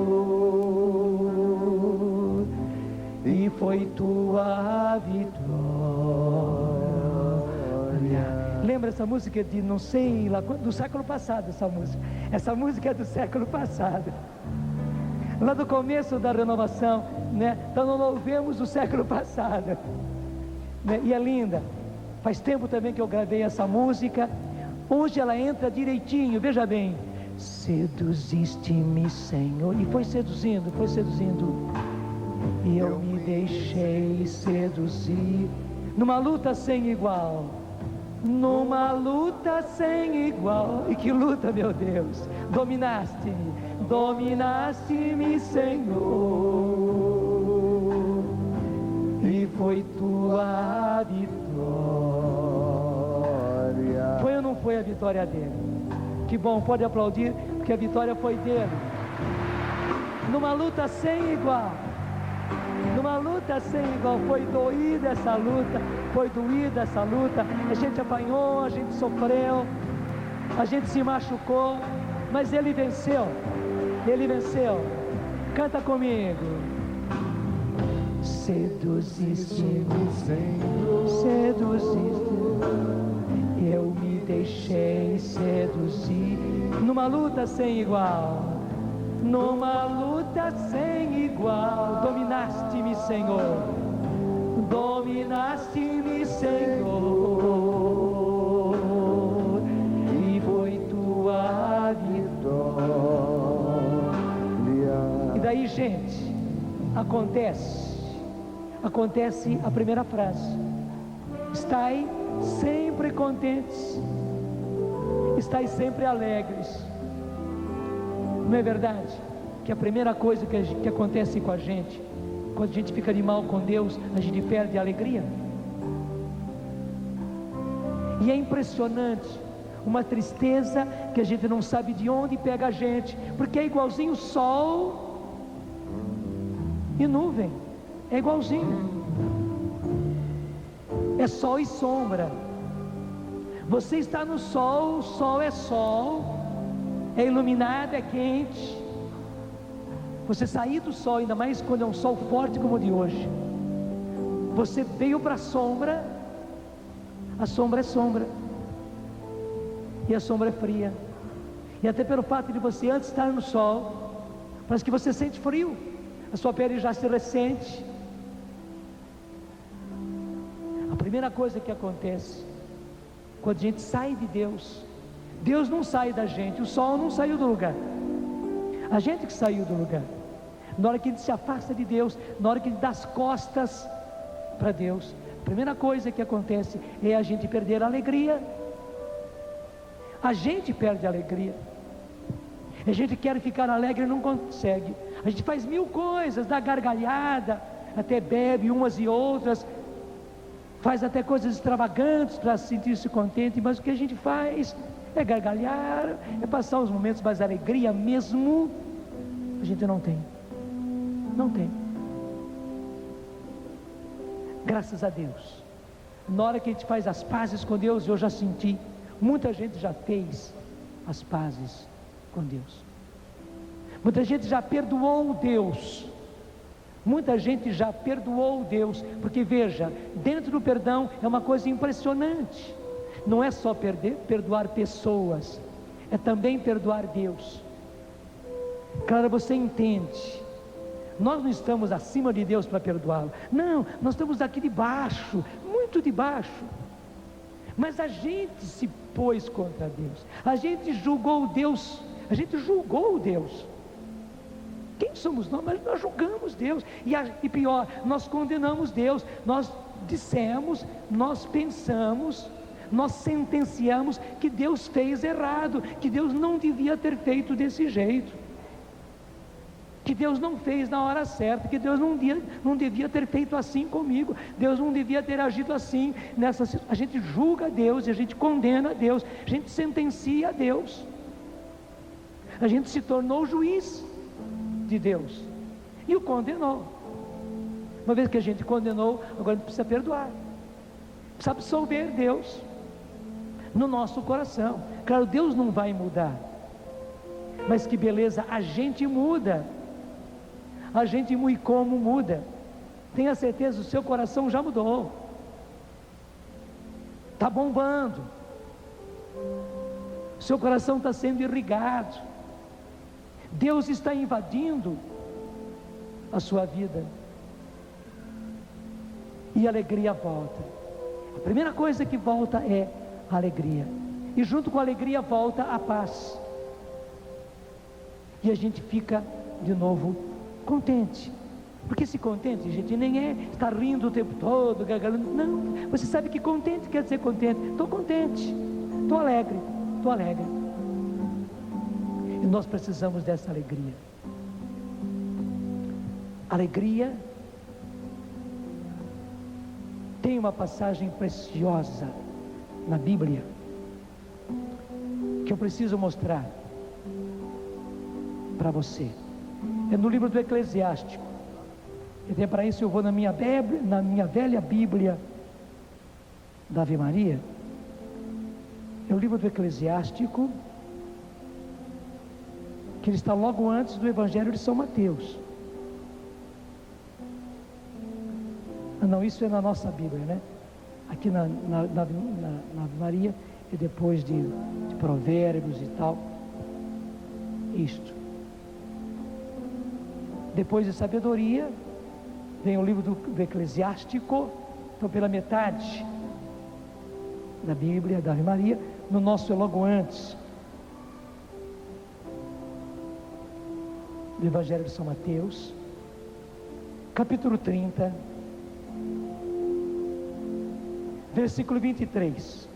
e foi tua vitória. Lembra essa música de não sei lá do século passado, essa música é do século passado, lá do começo da renovação, né? Então não louvemos o século passado, né? E é linda. Faz tempo também que eu gravei essa música. Hoje ela entra direitinho, veja bem. Seduziste-me, Senhor, e foi seduzindo, e eu me deixei seduzir numa luta sem igual. Numa luta sem igual. E que luta, meu Deus! Dominaste-me, Senhor, e foi tua vitória. Foi ou não foi a vitória dele? Que bom, pode aplaudir, porque a vitória foi dele. Numa luta sem igual. Foi doída essa luta, a gente apanhou, a gente sofreu, a gente se machucou, mas ele venceu, canta comigo. Seduziste-me, Senhor, eu me deixei seduzir, numa luta sem igual. Dominaste-me, Senhor, e foi tua vitória. E daí, gente, acontece a primeira frase: estai sempre contentes, estai sempre alegres. Não é verdade que a primeira coisa que acontece com a gente, quando a gente fica de mal com Deus, a gente perde a alegria? E é impressionante, uma tristeza que a gente não sabe de onde pega a gente, porque é igualzinho sol e nuvem, é igualzinho, é sol e sombra. Você está no sol, o sol, é iluminado, é quente. Você sair do sol, ainda mais quando é um sol forte como o de hoje, você veio para a sombra é sombra, e a sombra é fria, e até pelo fato de você antes estar no sol, parece que você sente frio, a sua pele já se ressente. A primeira coisa que acontece quando a gente sai de Deus, Deus não sai da gente, o sol não saiu do lugar, a gente que saiu do lugar. Na hora que a gente se afasta de Deus, na hora que a gente dá as costas para Deus, a primeira coisa que acontece é a gente perder a alegria. A gente perde a alegria. A gente quer ficar alegre e não consegue. A gente faz mil coisas, dá gargalhada, até bebe umas e outras, faz até coisas extravagantes para sentir-se contente, mas o que a gente faz é gargalhar, é passar os momentos, mas a alegria mesmo a gente não tem. Graças a Deus, na hora que a gente faz as pazes com Deus, eu já senti, muita gente já fez as pazes com Deus. Muita gente já perdoou Deus. Muita gente já perdoou Deus, porque veja, dentro do perdão é uma coisa impressionante. Não é só perdoar pessoas, é também perdoar Deus. Claro, você entende, nós não estamos acima de Deus para perdoá-lo, não, nós estamos aqui debaixo, muito debaixo. Mas a gente se pôs contra Deus, a gente julgou Deus, Quem somos nós? Mas nós julgamos Deus, e pior, nós condenamos Deus, nós dissemos, nós pensamos, nós sentenciamos que Deus fez errado, que Deus não devia ter feito desse jeito, que Deus não fez na hora certa, que Deus não devia ter feito assim comigo, Deus não devia ter agido assim nessa situação. A gente julga Deus, e a gente condena Deus, a gente sentencia Deus, a gente se tornou juiz de Deus e o condenou. Uma vez que a gente condenou, agora a gente precisa perdoar, precisa absolver Deus no nosso coração. Claro, Deus não vai mudar, mas que beleza, a gente muda. A gente e como muda? Tenha certeza, o seu coração já mudou, está bombando, o seu coração está sendo irrigado, Deus está invadindo a sua vida, e a alegria volta. A primeira coisa que volta é a alegria, e junto com a alegria volta a paz, e a gente fica de novo contente. Porque se contente, gente, nem é estar rindo o tempo todo, gargalhando. Não, você sabe que contente quer dizer contente. Estou contente, estou alegre. E nós precisamos dessa alegria. Alegria. Tem uma passagem preciosa na Bíblia que eu preciso mostrar para você. É no livro do Eclesiástico. E para isso eu vou na minha velha Bíblia da Ave Maria. É o livro do Eclesiástico, que ele está logo antes do Evangelho de São Mateus. Não, isso é na nossa Bíblia, né? Aqui na Ave Maria, e depois de Provérbios e tal. Isto. Depois de sabedoria, vem o livro do Eclesiástico. Então, pela metade da Bíblia, da Ave Maria. No nosso é logo antes do Evangelho de São Mateus, capítulo 30, versículo 23.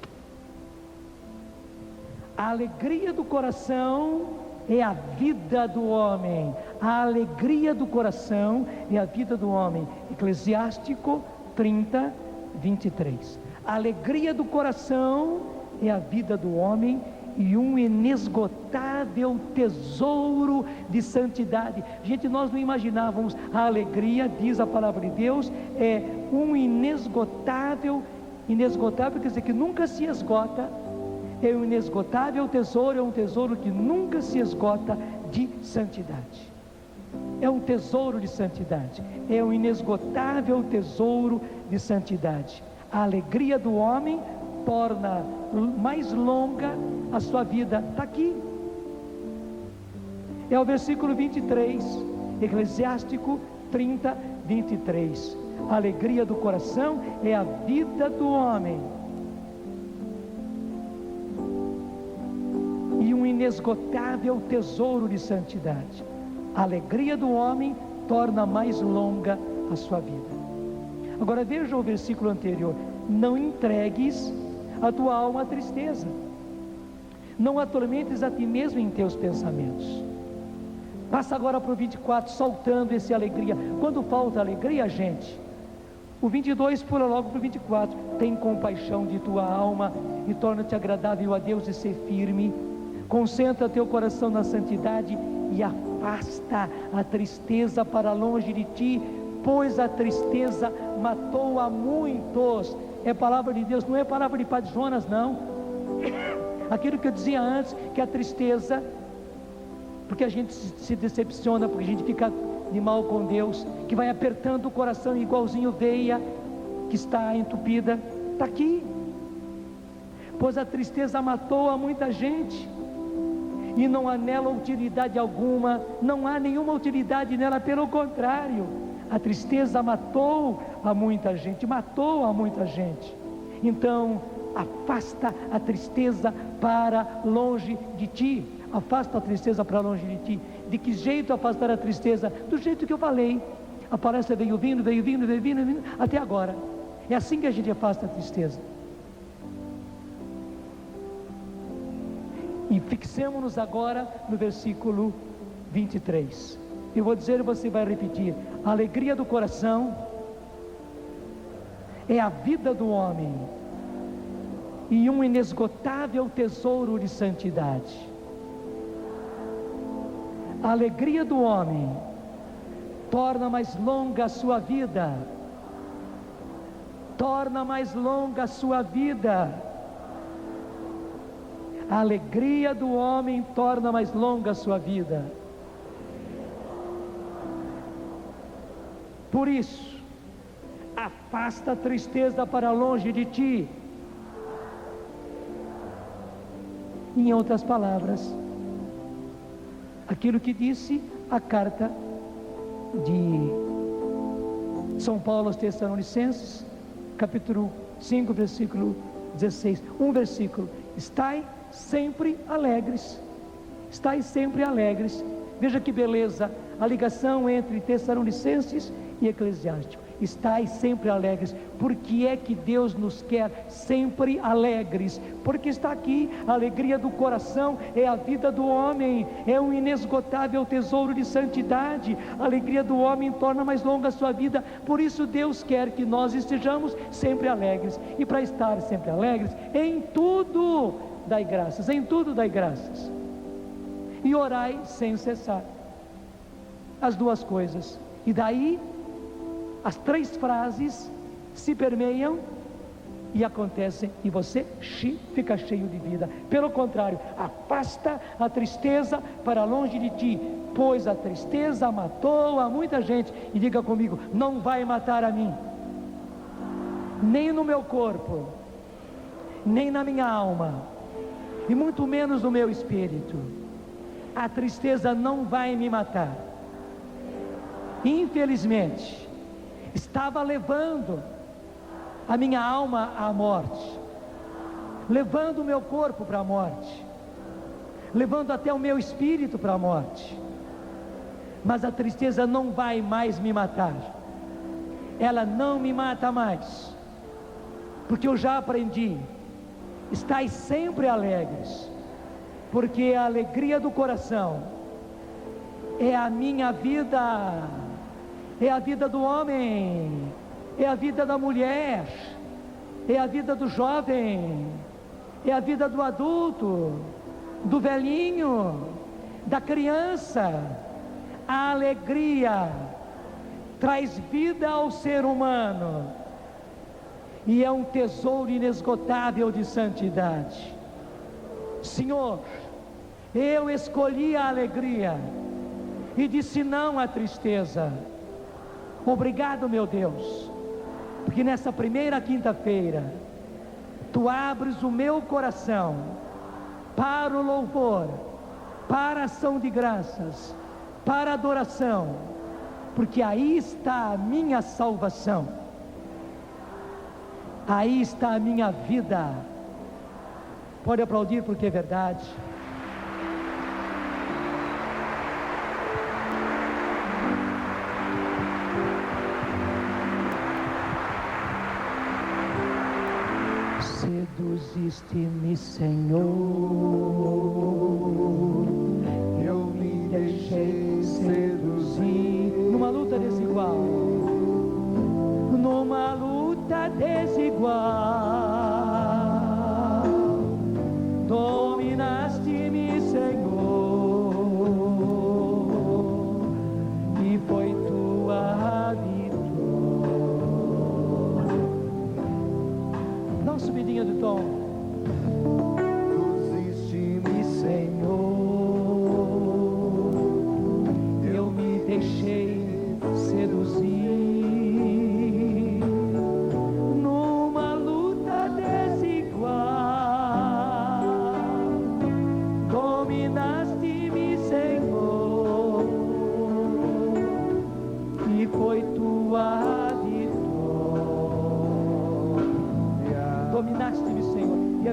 A alegria do coração é a vida do homem. A alegria do coração é a vida do homem. Eclesiástico 30, 23. A alegria do coração é a vida do homem e um inesgotável tesouro de santidade. Gente, nós não imaginávamos. A alegria, diz a palavra de Deus, é um inesgotável quer dizer que nunca se esgota. É um inesgotável tesouro, é um tesouro que nunca se esgota de santidade. É um tesouro de santidade, é um inesgotável tesouro de santidade. A alegria do homem torna mais longa a sua vida. Está aqui, é o versículo 23, Eclesiástico 30, 23. A alegria do coração é a vida do homem e um inesgotável tesouro de santidade. A alegria do homem torna mais longa a sua vida. Agora veja o versículo anterior: não entregues a tua alma à tristeza, não atormentes a ti mesmo em teus pensamentos. Passa agora para o 24, soltando essa alegria. Quando falta alegria, gente, o 22 pula logo para o 24. Tem compaixão de tua alma e torna-te agradável a Deus e ser firme. Concentra teu coração na santidade e afasta a tristeza para longe de ti, pois a tristeza matou a muitos. É palavra de Deus, não é palavra de Padre Jonas, não. Aquilo que eu dizia antes, que a tristeza porque a gente se decepciona, porque a gente fica de mal com Deus, que vai apertando o coração igualzinho veia que está entupida. Está aqui. Pois a tristeza matou a muita gente, e não há nela utilidade alguma, não há nenhuma utilidade nela, pelo contrário, a tristeza matou a muita gente, matou a muita gente. Então, afasta a tristeza para longe de ti, afasta a tristeza para longe de ti. De que jeito afastar a tristeza? Do jeito que eu falei, a palestra veio vindo, até agora. É assim que a gente afasta a tristeza. E fixemos-nos agora no versículo 23. Eu vou dizer e você vai repetir: a alegria do coração é a vida do homem, e um inesgotável tesouro de santidade. A alegria do homem torna mais longa a sua vida, torna mais longa a sua vida. A alegria do homem torna mais longa a sua vida. Por isso, afasta a tristeza para longe de ti. Em outras palavras, aquilo que disse a carta de São Paulo aos Tessalonicenses, capítulo 5, versículo 16. Um versículo: estai sempre alegres, estai sempre alegres. Veja que beleza, a ligação entre Tessalonicenses e Eclesiástico. Estai sempre alegres. Por que é que Deus nos quer sempre alegres? Porque está aqui: a alegria do coração é a vida do homem, é um inesgotável tesouro de santidade. A alegria do homem torna mais longa a sua vida. Por isso Deus quer que nós estejamos sempre alegres. E para estar sempre alegres, em tudo dai graças, em tudo dai graças, e orai sem cessar. As duas coisas. E daí as três frases se permeiam e acontecem, e você fica cheio de vida. Pelo contrário, afasta a tristeza para longe de ti, pois a tristeza matou a muita gente. E diga comigo: não vai matar a mim, nem no meu corpo, nem na minha alma, e muito menos no meu espírito. A tristeza não vai me matar. Infelizmente, estava levando a minha alma à morte, levando o meu corpo para a morte, levando até o meu espírito para a morte. Mas a tristeza não vai mais me matar. Ela não me mata mais, porque eu já aprendi: estai sempre alegres, porque a alegria do coração é a minha vida, é a vida do homem, é a vida da mulher, é a vida do jovem, é a vida do adulto, do velhinho, da criança. A alegria traz vida ao ser humano, e é um tesouro inesgotável de santidade. Senhor, eu escolhi a alegria e disse não à tristeza. Obrigado, meu Deus, porque nessa primeira quinta-feira Tu abres o meu coração para o louvor, para a ação de graças, para a adoração, porque aí está a minha salvação, aí está a minha vida. Pode aplaudir, porque é verdade. Seduziste-me, Senhor, Eu me deixei seduzir numa luta desigual, numa luta desigual, dominaste-me, Senhor, e foi tua vitória. Dá uma subidinha do tom. Seduziste-me, Senhor,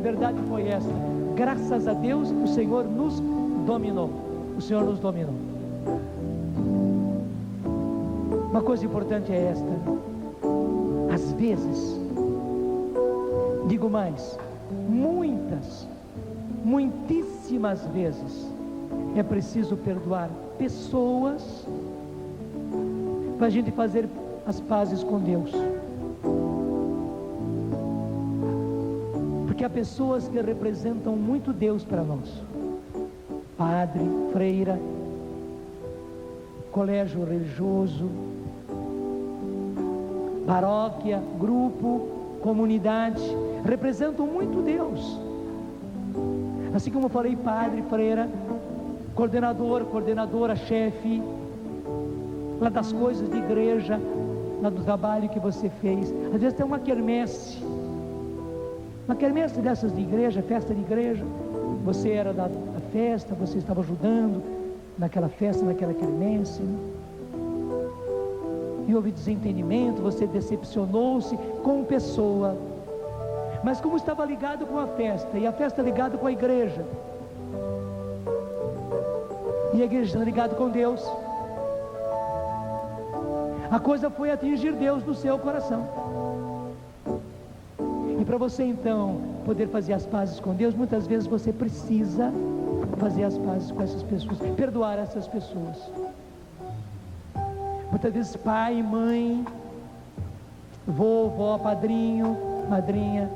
a verdade foi essa: graças a Deus o Senhor nos dominou. O Senhor nos dominou. Uma coisa importante é esta: às vezes, digo mais, muitíssimas vezes, é preciso perdoar pessoas para a gente fazer as pazes com Deus. Porque há pessoas que representam muito Deus para nós: padre, freira, colégio religioso, paróquia, grupo, comunidade, representam muito Deus. Assim como eu falei, padre, freira, coordenador, coordenadora, chefe, lá das coisas de igreja, lá do trabalho que você fez. Às vezes tem uma quermesse dessas de igreja, festa de igreja. Você era da festa, você estava ajudando naquela festa, naquela quermesse, né? E houve desentendimento, você decepcionou-se com pessoa, mas como estava ligado com a festa, e a festa ligada com a igreja, e a igreja está ligada com Deus, a coisa foi atingir Deus no seu coração. E para você então poder fazer as pazes com Deus, muitas vezes você precisa fazer as pazes com essas pessoas, perdoar essas pessoas. Muitas vezes pai, mãe, vovó, padrinho, madrinha,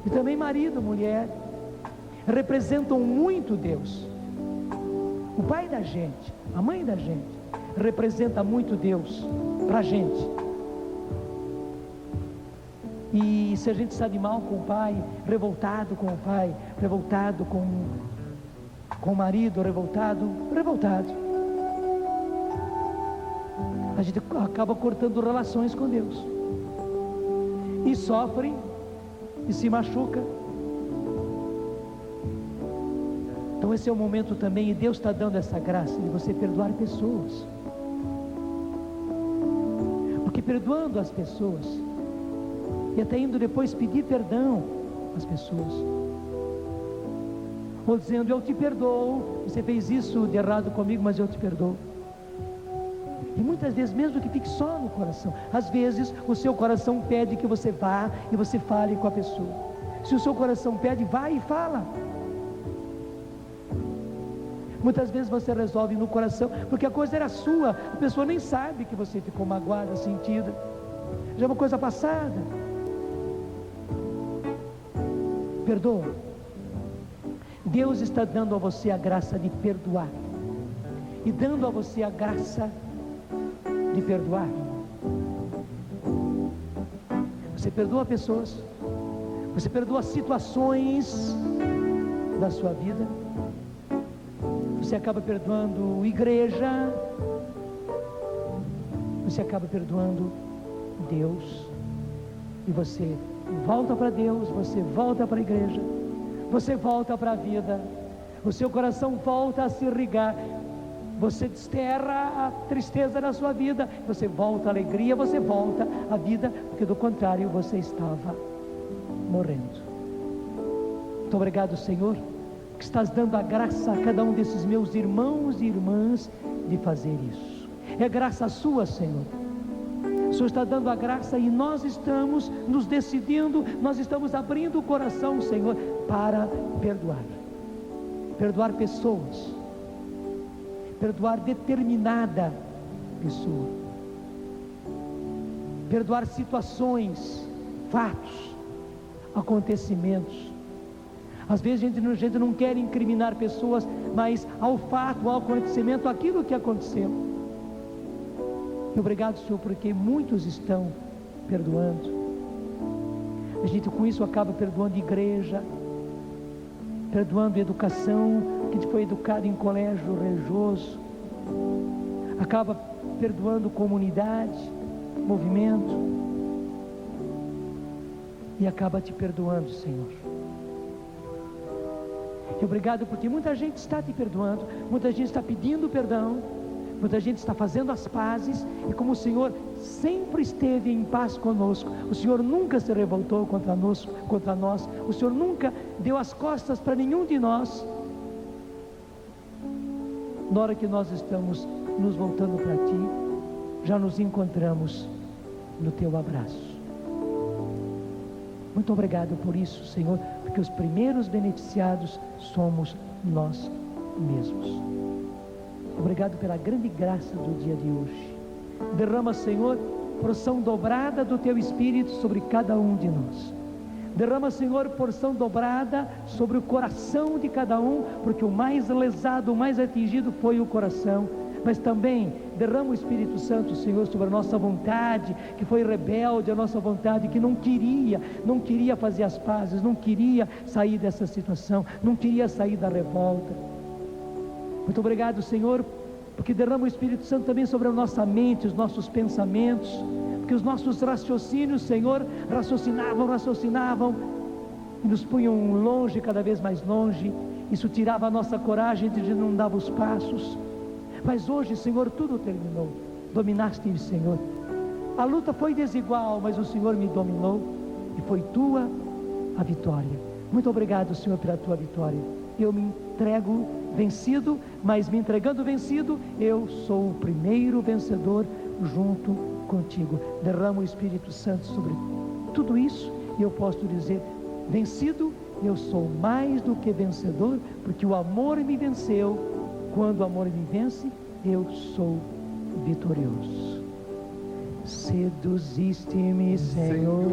e também marido, mulher, representam muito Deus. O pai da gente, a mãe da gente, representa muito Deus para a gente. E se a gente está de mal com o pai, revoltado com o pai, revoltado com o marido, revoltado, a gente acaba cortando relações com Deus, e sofre, e se machuca. Então esse é o momento também, e Deus está dando essa graça de você perdoar pessoas, porque perdoando as pessoas, e até indo depois pedir perdão às pessoas, ou dizendo: eu te perdoo, você fez isso de errado comigo, mas eu te perdoo. E muitas vezes, mesmo que fique só no coração, às vezes o seu coração pede que você vá e você fale com a pessoa. Se o seu coração pede, vai e fala. Muitas vezes você resolve no coração, porque a coisa era sua, a pessoa nem sabe que você ficou magoada, sentida, já é uma coisa passada. Perdoa. Deus está dando a você a graça de perdoar, e dando a você a graça de perdoar. Você perdoa pessoas, você perdoa situações da sua vida, você acaba perdoando igreja, você acaba perdoando Deus, e você volta para Deus, você volta para a igreja, você volta para a vida, o seu coração volta a se irrigar, você desterra a tristeza da sua vida, você volta à alegria, você volta à vida, porque do contrário você estava morrendo. Muito obrigado, Senhor, que estás dando a graça a cada um desses meus irmãos e irmãs de fazer isso. É graça sua, Senhor. O Senhor está dando a graça, e nós estamos nos decidindo, nós estamos abrindo o coração, Senhor, para perdoar pessoas, perdoar determinada pessoa, perdoar situações, fatos, acontecimentos. Às vezes a gente não quer incriminar pessoas, mas ao fato, ao acontecimento, aquilo que aconteceu. E obrigado, Senhor, porque muitos estão perdoando. A gente com isso acaba perdoando igreja, perdoando educação, que a gente foi educado em colégio religioso, acaba perdoando comunidade, movimento, e acaba te perdoando, Senhor. E obrigado porque muita gente está te perdoando, muita gente está pedindo perdão, Muita gente está fazendo as pazes, e como o Senhor sempre esteve em paz conosco, o Senhor nunca se revoltou contra nós, o Senhor nunca deu as costas para nenhum de nós. Na hora que nós estamos nos voltando para Ti, já nos encontramos no Teu abraço. Muito obrigado por isso, Senhor, porque os primeiros beneficiados somos nós mesmos. Obrigado pela grande graça do dia de hoje. Derrama, Senhor, porção dobrada do Teu Espírito sobre cada um de nós. Derrama, Senhor, porção dobrada sobre o coração de cada um, porque o mais lesado, o mais atingido foi o coração. Mas também derrama o Espírito Santo, Senhor, sobre a nossa vontade, que foi rebelde, a nossa vontade que não queria fazer as pazes, não queria sair dessa situação, não queria sair da revolta. Muito obrigado, Senhor, porque derrama o Espírito Santo também sobre a nossa mente, os nossos pensamentos, porque os nossos raciocínios, Senhor, raciocinavam e nos punham longe, cada vez mais longe. Isso tirava a nossa coragem de não dar os passos. Mas hoje, Senhor, tudo terminou. Dominaste, Senhor. A luta foi desigual, mas o Senhor me dominou e foi Tua a vitória. Muito obrigado, Senhor, pela Tua vitória. Eu me entrego vencido, mas me entregando vencido, eu sou o primeiro vencedor junto contigo. Derrama o Espírito Santo sobre tudo isso e eu posso dizer: vencido, eu sou mais do que vencedor, porque o amor me venceu. Quando o amor me vence, eu sou vitorioso. Seduziste-me, Senhor,